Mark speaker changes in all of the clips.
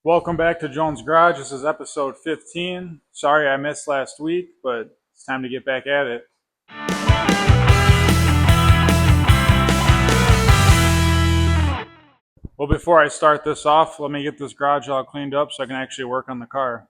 Speaker 1: Welcome back to Jonez Garage. This is episode 15. Sorry I missed last week, but it's time to get back at it. Well, before I start this off, let me get this garage all cleaned up so I can actually work on the car.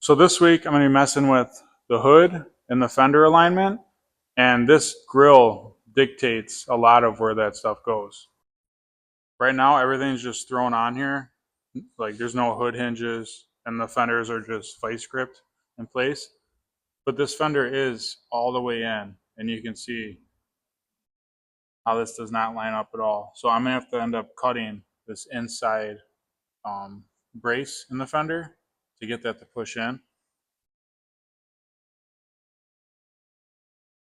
Speaker 1: So this week I'm going to be messing with the hood and the fender alignment, and this grill dictates a lot of where that stuff goes. Right now everything's just thrown on here, like there's no hood hinges and the fenders are just vice gripped in place. But this fender is all the way in, and you can see how this does not line up at all. So I'm going to have to end up cutting this inside brace in the fender to get that to push in.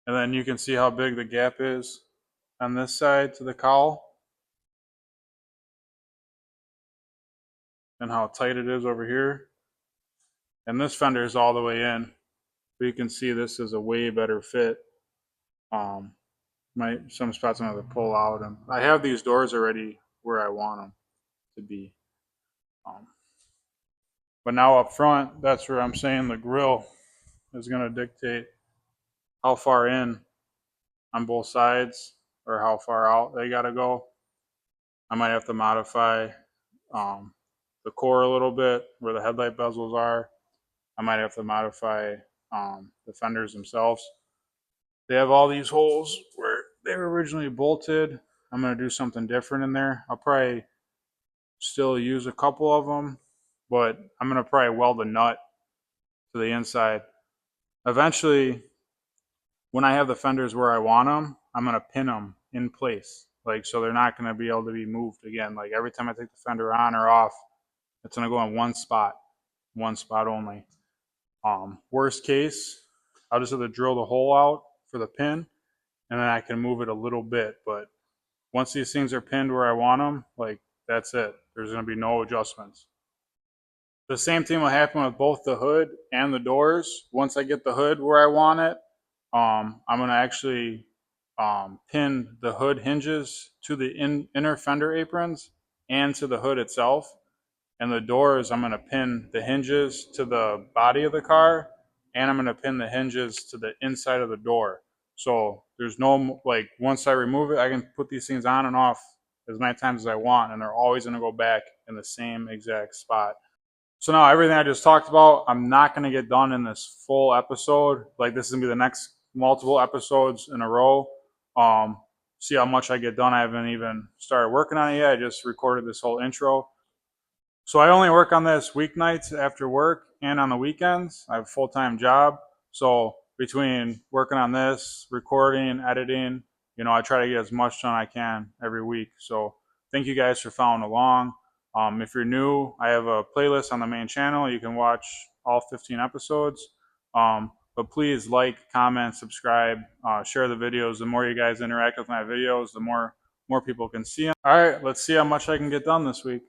Speaker 1: And then you can see how big the gap is on this side to the cowl and how tight it is over here. And this fender is all the way in, but you can see this is a way better fit. Some spots I'm going to pull out, and I have these doors already where I want them to be. But now up front, that's where I'm saying the grill is going to dictate how far in on both sides or how far out they got to go. I might have to modify the core a little bit where the headlight bezels are. I might have to modify the fenders themselves. They have all these holes where they were originally bolted. I'm going to do something different in there. I'll probably still use a couple of them, but I'm going to probably weld a nut to the inside. Eventually, when I have the fenders where I want them, I'm going to pin them in place. So they're not going to be able to be moved again. Like every time I take the fender on or off, it's going to go in one spot only. Worst case, I'll just have to drill the hole out for the pin, and then I can move it a little bit. But once these things are pinned where I want them, that's it. There's going to be no adjustments. The same thing will happen with both the hood and the doors. Once I get the hood where I want it, I'm going to actually pin the hood hinges to the inner fender aprons and to the hood itself. And the doors, I'm going to pin the hinges to the body of the car, and I'm going to pin the hinges to the inside of the door. So there's no, once I remove it, I can put these things on and off as many times as I want, and they're always going to go back in the same exact spot. So now everything I just talked about, I'm not going to get done in this full episode. This is going to be the next multiple episodes in a row. See how much I get done. I haven't even started working on it yet. I just recorded this whole intro. So I only work on this weeknights after work and on the weekends. I have a full-time job. So between working on this, recording, editing, I try to get as much done I can every week. So thank you guys for following along. If you're new, I have a playlist on the main channel. You can watch all 15 episodes. But please like, comment, subscribe, share the videos. The more you guys interact with my videos, the more people can see them. All right, let's see how much I can get done this week.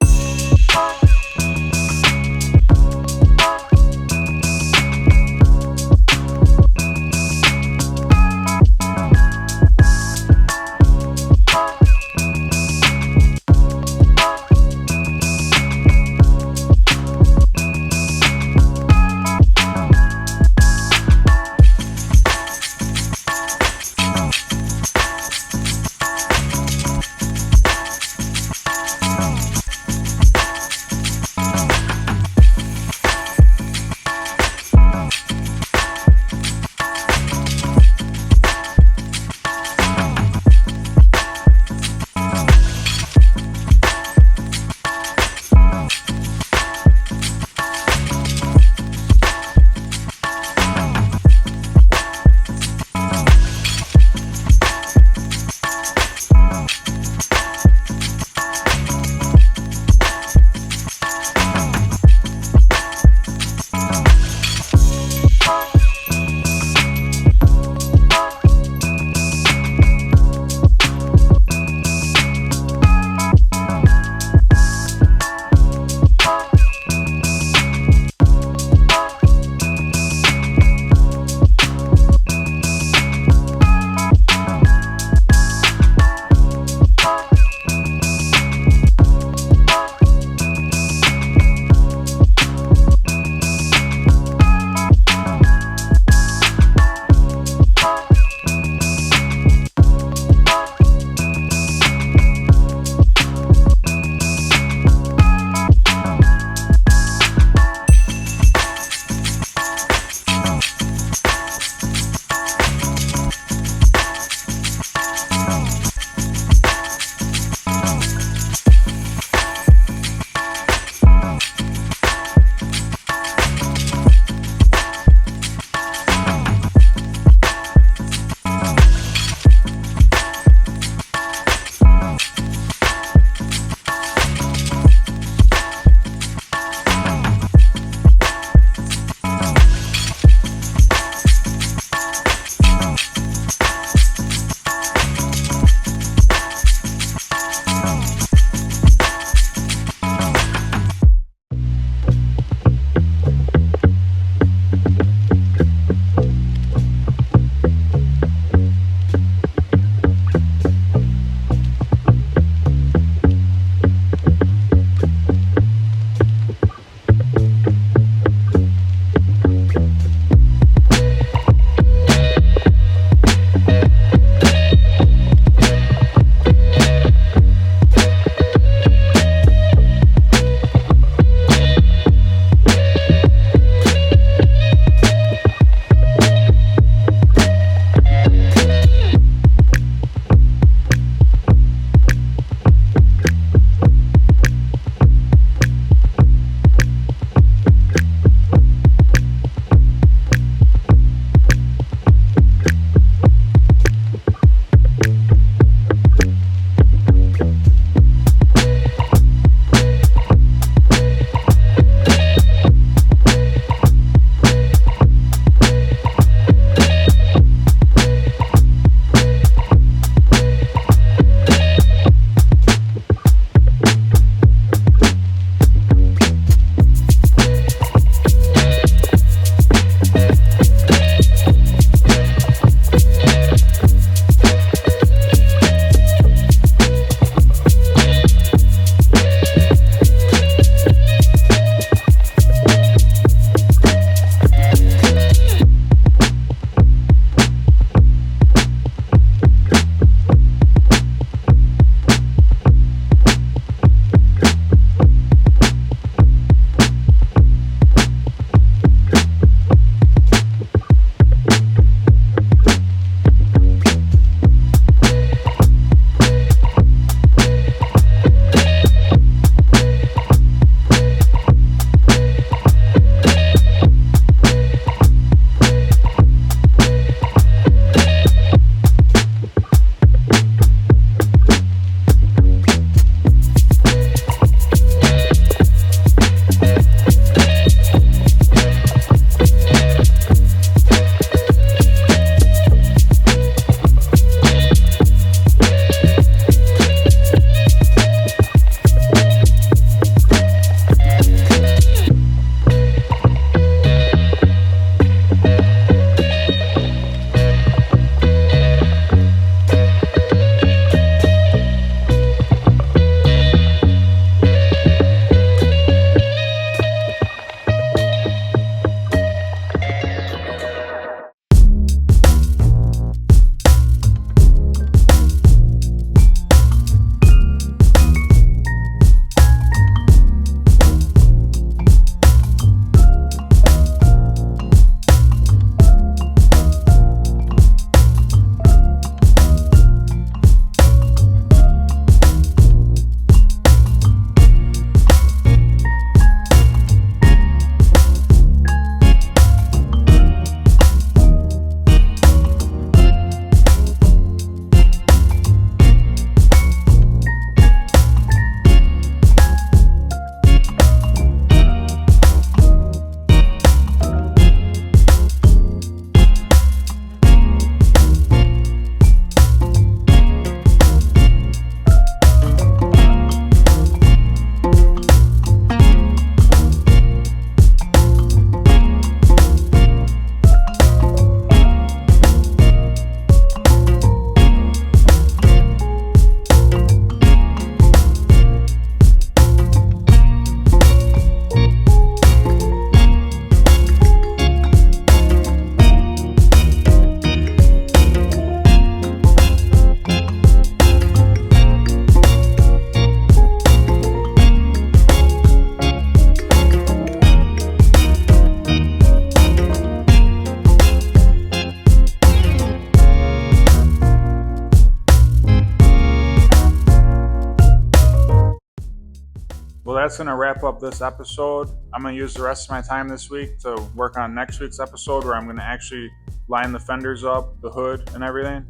Speaker 1: that's going to wrap up this episode. I'm going to use the rest of my time this week to work on next week's episode, where I'm going to actually line the fenders up, the hood, and everything.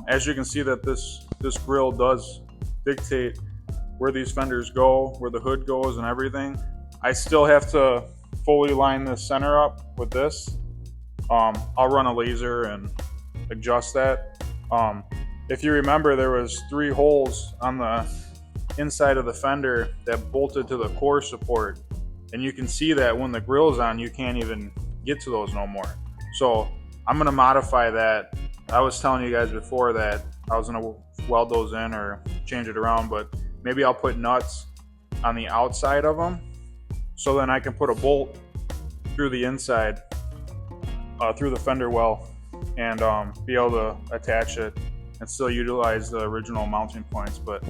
Speaker 1: As you can see, that this grill does dictate where these fenders go, where the hood goes, and everything. I still have to fully line the center up with this. I'll run a laser and adjust that. If you remember, there was 3 holes on the inside of the fender that bolted to the core support, and you can see that when the grill's on, you can't even get to those no more. So I'm going to modify that. I was telling you guys before that I was going to weld those in or change it around, but maybe I'll put nuts on the outside of them, so then I can put a bolt through the inside, through the fender well, and be able to attach it and still utilize the original mounting points. But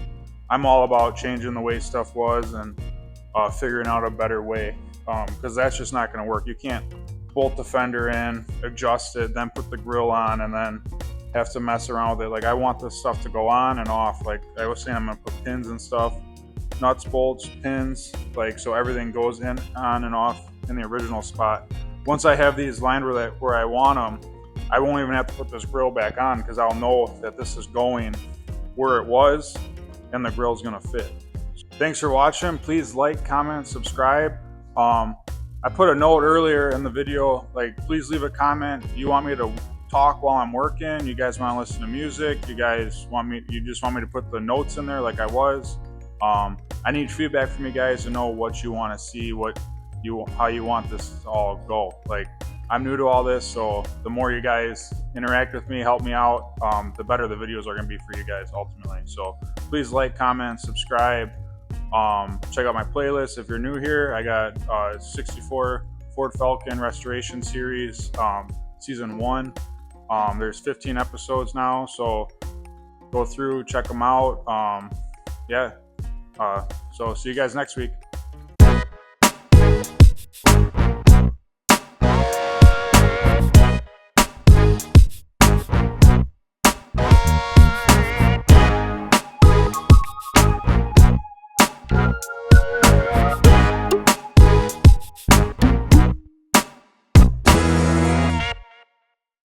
Speaker 1: I'm all about changing the way stuff was and figuring out a better way, because that's just not going to work. You can't bolt the fender in, adjust it, then put the grill on, and then have to mess around with it. Like, I want this stuff to go on and off. Like I was saying, I'm going to put pins and stuff, nuts, bolts, pins, like, so everything goes in, on and off in the original spot. Once I have these lined where I want them, I won't even have to put this grill back on, because I'll know that this is going where it was and the grill's gonna fit. Thanks for watching. Please like, comment, subscribe. I put a note earlier in the video, like, please leave a comment. You want me to talk while I'm working? You guys want to listen to music? You just want me to put the notes in there like I was? I need feedback from you guys to know what you want to see, how you want this to all go. Like, I'm new to all this, so the more you guys interact with me, help me out, the better the videos are going to be for you guys ultimately. So please like, comment, subscribe. Check out my playlist if you're new here. I got 64 Ford Falcon Restoration Series, Season 1. There's 15 episodes now, so go through, check them out. So see you guys next week.